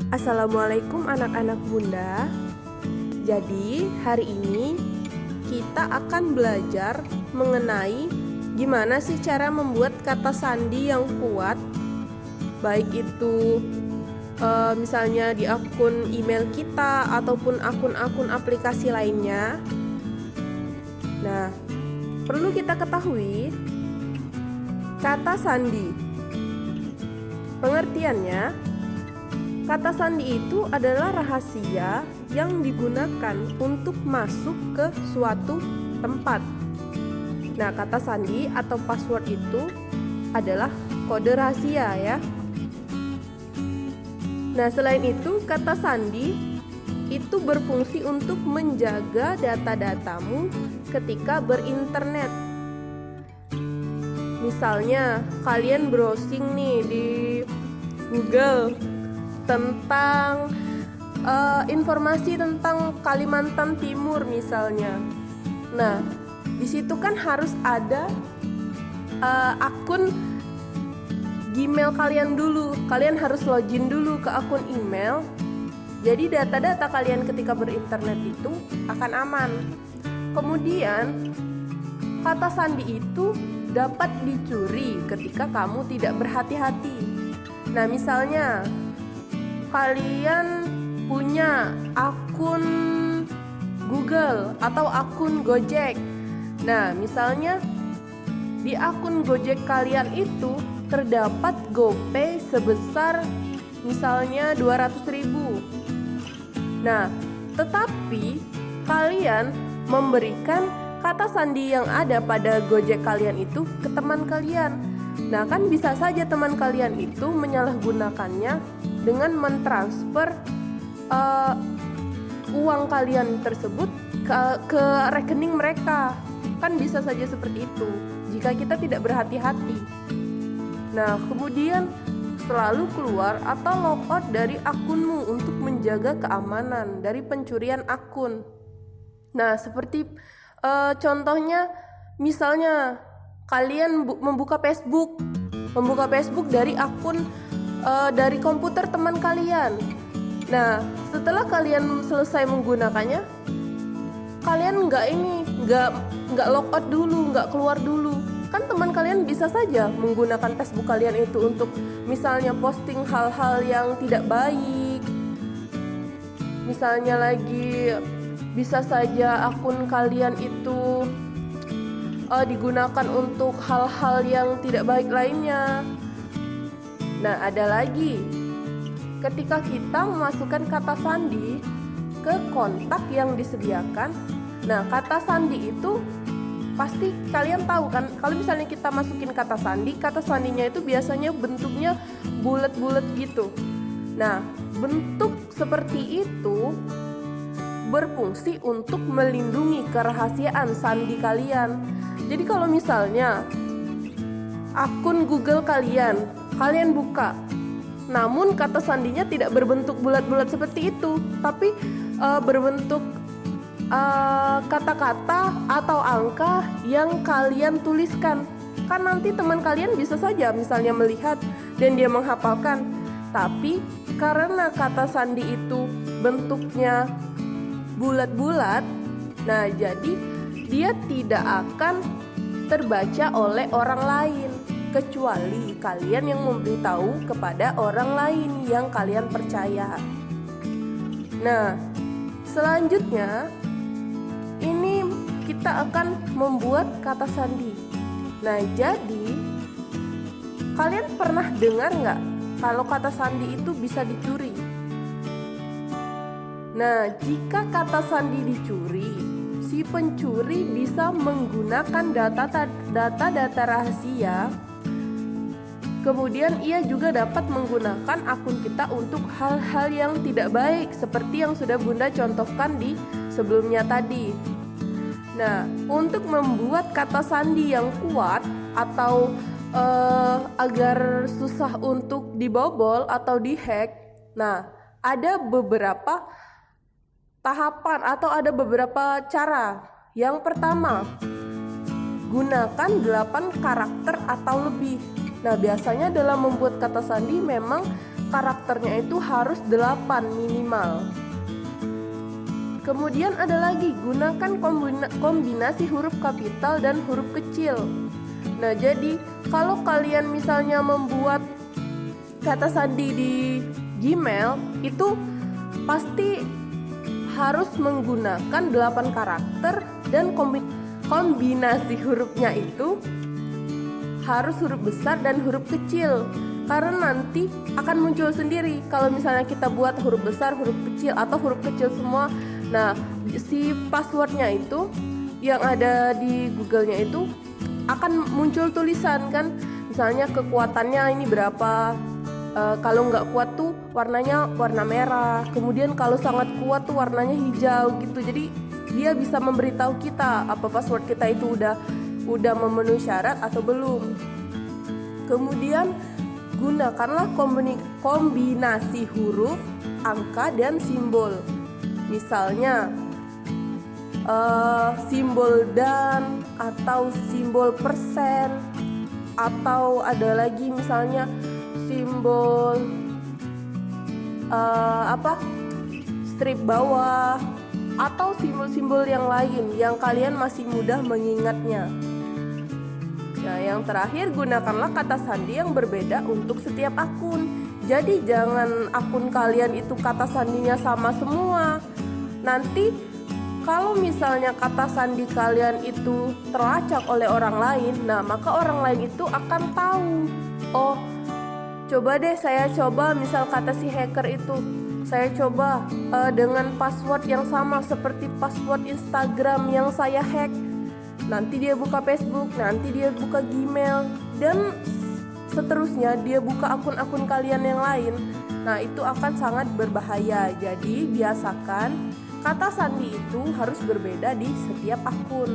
Assalamualaikum anak-anak Bunda. Jadi hari ini kita akan belajar mengenai gimana sih cara membuat kata sandi yang kuat. Baik itu misalnya di akun email kita ataupun akun-akun aplikasi lainnya. Nah, perlu kita ketahui kata sandi. Pengertiannya, kata sandi itu adalah rahasia yang digunakan untuk masuk ke suatu tempat. Nah, kata sandi atau password itu adalah kode rahasia ya. Nah, selain itu kata sandi itu berfungsi untuk menjaga data-datamu ketika berinternet. Misalnya, kalian browsing nih di Google tentang informasi tentang Kalimantan Timur misalnya. Nah, di situ kan harus ada akun Gmail kalian dulu. Kalian harus login dulu ke akun email. Jadi data-data kalian ketika berinternet itu akan aman. Kemudian kata sandi itu dapat dicuri ketika kamu tidak berhati-hati. Nah, misalnya kalian punya akun Google atau akun Gojek. Nah, misalnya di akun Gojek kalian itu terdapat GoPay sebesar misalnya 200.000. Nah, tetapi kalian memberikan kata sandi yang ada pada Gojek kalian itu ke teman kalian. Nah, kan bisa saja teman kalian itu menyalahgunakannya dengan mentransfer uang kalian tersebut ke rekening mereka. Kan bisa saja seperti itu jika kita tidak berhati-hati. Nah, kemudian selalu keluar atau logout dari akunmu untuk menjaga keamanan dari pencurian akun. Nah, seperti contohnya misalnya kalian membuka Facebook dari akun dari komputer teman kalian. Nah, setelah kalian selesai menggunakannya, kalian nggak logout dulu, nggak keluar dulu. Kan teman kalian bisa saja menggunakan Facebook kalian itu untuk misalnya posting hal-hal yang tidak baik. Misalnya lagi bisa saja akun kalian itu digunakan untuk hal-hal yang tidak baik lainnya. Nah, ada lagi, ketika kita memasukkan kata sandi ke kontak yang disediakan. Nah, kata sandi itu pasti kalian tahu kan, kalau misalnya kita masukin kata sandinya itu biasanya bentuknya bulat-bulat gitu. Nah, bentuk seperti itu berfungsi untuk melindungi kerahasiaan sandi kalian. Jadi kalau misalnya akun Google kalian buka, namun kata sandinya tidak berbentuk bulat-bulat seperti itu, tapi berbentuk kata-kata atau angka yang kalian tuliskan. Kan nanti teman kalian bisa saja misalnya melihat dan dia menghafalkan. Tapi karena kata sandi itu bentuknya bulat-bulat, nah jadi dia tidak akan terbaca oleh orang lain, kecuali kalian yang memberitahu kepada orang lain yang kalian percaya. Nah, selanjutnya ini kita akan membuat kata sandi. Nah, jadi kalian pernah dengar nggak kalau kata sandi itu bisa dicuri? Nah, jika kata sandi dicuri, si pencuri bisa menggunakan data rahasia. Kemudian ia juga dapat menggunakan akun kita untuk hal-hal yang tidak baik, seperti yang sudah Bunda contohkan di sebelumnya tadi. Nah, untuk membuat kata sandi yang kuat atau agar susah untuk dibobol atau dihack, nah ada beberapa tahapan atau ada beberapa cara. Yang pertama, gunakan 8 karakter atau lebih. Nah, biasanya dalam membuat kata sandi memang karakternya itu harus 8 minimal. Kemudian ada lagi, gunakan kombinasi huruf kapital dan huruf kecil. Nah, jadi kalau kalian misalnya membuat kata sandi di Gmail, itu pasti harus menggunakan 8 karakter dan kombinasi hurufnya itu harus huruf besar dan huruf kecil. Karena nanti akan muncul sendiri kalau misalnya kita buat huruf besar, huruf kecil, atau huruf kecil semua. Nah, si passwordnya itu yang ada di Google-nya itu akan muncul tulisan kan, misalnya kekuatannya ini berapa. Kalau nggak kuat tuh warnanya warna merah. Kemudian kalau sangat kuat tuh warnanya hijau gitu. Jadi dia bisa memberitahu kita apa password kita itu udah memenuhi syarat atau belum. Kemudian gunakanlah kombinasi huruf, angka, dan simbol. Misalnya simbol dan atau simbol persen, atau ada lagi misalnya simbol strip bawah, atau simbol-simbol yang lain yang kalian masih mudah mengingatnya. Nah, yang terakhir, gunakanlah kata sandi yang berbeda untuk setiap akun. Jadi jangan akun kalian itu kata sandinya sama semua. Nanti kalau misalnya kata sandi kalian itu terlacak oleh orang lain, nah maka orang lain itu akan tahu, oh coba deh saya coba, misal kata si hacker itu, saya coba dengan password yang sama seperti password Instagram yang saya hack. Nanti dia buka Facebook, nanti dia buka Gmail, dan seterusnya dia buka akun-akun kalian yang lain. Nah, itu akan sangat berbahaya. Jadi biasakan kata sandi itu harus berbeda di setiap akun.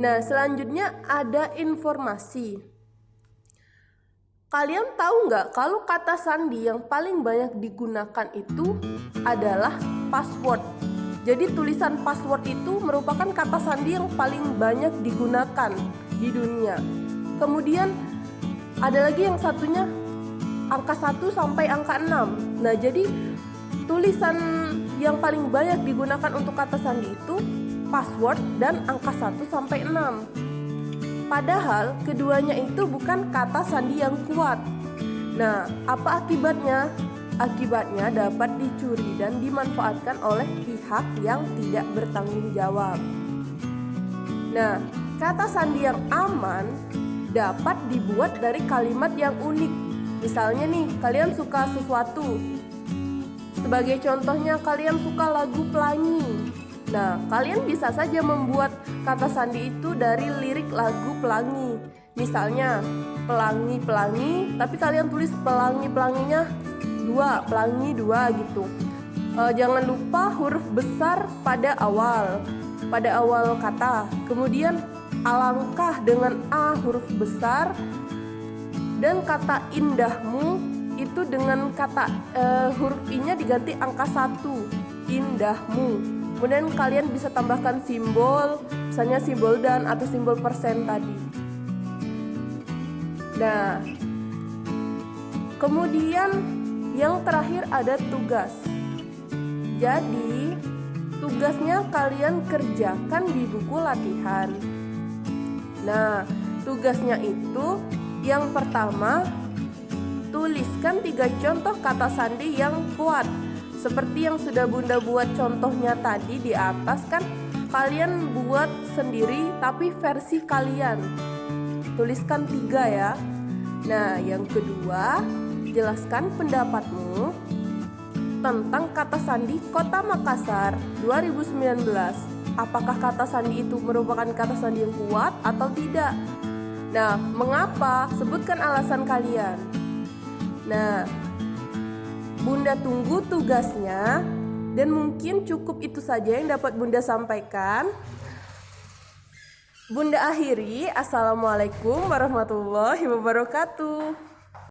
Nah, selanjutnya ada informasi. Kalian tahu nggak kalau kata sandi yang paling banyak digunakan itu adalah password. Jadi tulisan password itu merupakan kata sandi yang paling banyak digunakan di dunia. Kemudian ada lagi yang satunya angka 1 sampai angka 6. Nah, jadi tulisan yang paling banyak digunakan untuk kata sandi itu password dan angka 1 sampai 6. Padahal keduanya itu bukan kata sandi yang kuat. Nah, apa akibatnya? Akibatnya dapat dicuri dan dimanfaatkan oleh pihak yang tidak bertanggung jawab. Nah, kata sandi yang aman dapat dibuat dari kalimat yang unik. Misalnya nih, kalian suka sesuatu. Sebagai contohnya, kalian suka lagu Pelangi. Nah, kalian bisa saja membuat kata sandi itu dari lirik lagu Pelangi. Misalnya, pelangi-pelangi, tapi kalian tulis pelangi-pelanginya 2, pelangi 2 gitu. Jangan lupa huruf besar pada awal kata. Kemudian alangkah dengan A huruf besar, dan kata indahmu itu dengan kata huruf I-nya diganti angka 1, indahmu. Kemudian kalian bisa tambahkan simbol, misalnya simbol dan atau simbol persen tadi. Nah, kemudian yang terakhir ada tugas. Jadi tugasnya kalian kerjakan di buku latihan. Nah, tugasnya itu yang pertama, tuliskan 3 contoh kata sandi yang kuat. Seperti yang sudah Bunda buat contohnya tadi di atas kan, kalian buat sendiri tapi versi kalian. Tuliskan 3 ya. Nah, yang kedua, jelaskan pendapatmu tentang kata sandi Kota Makassar 2019. Apakah kata sandi itu merupakan kata sandi yang kuat atau tidak? Nah, mengapa? Sebutkan alasan kalian. Nah, Bunda tunggu tugasnya, dan mungkin cukup itu saja yang dapat Bunda sampaikan. Bunda akhiri. Assalamualaikum warahmatullahi wabarakatuh.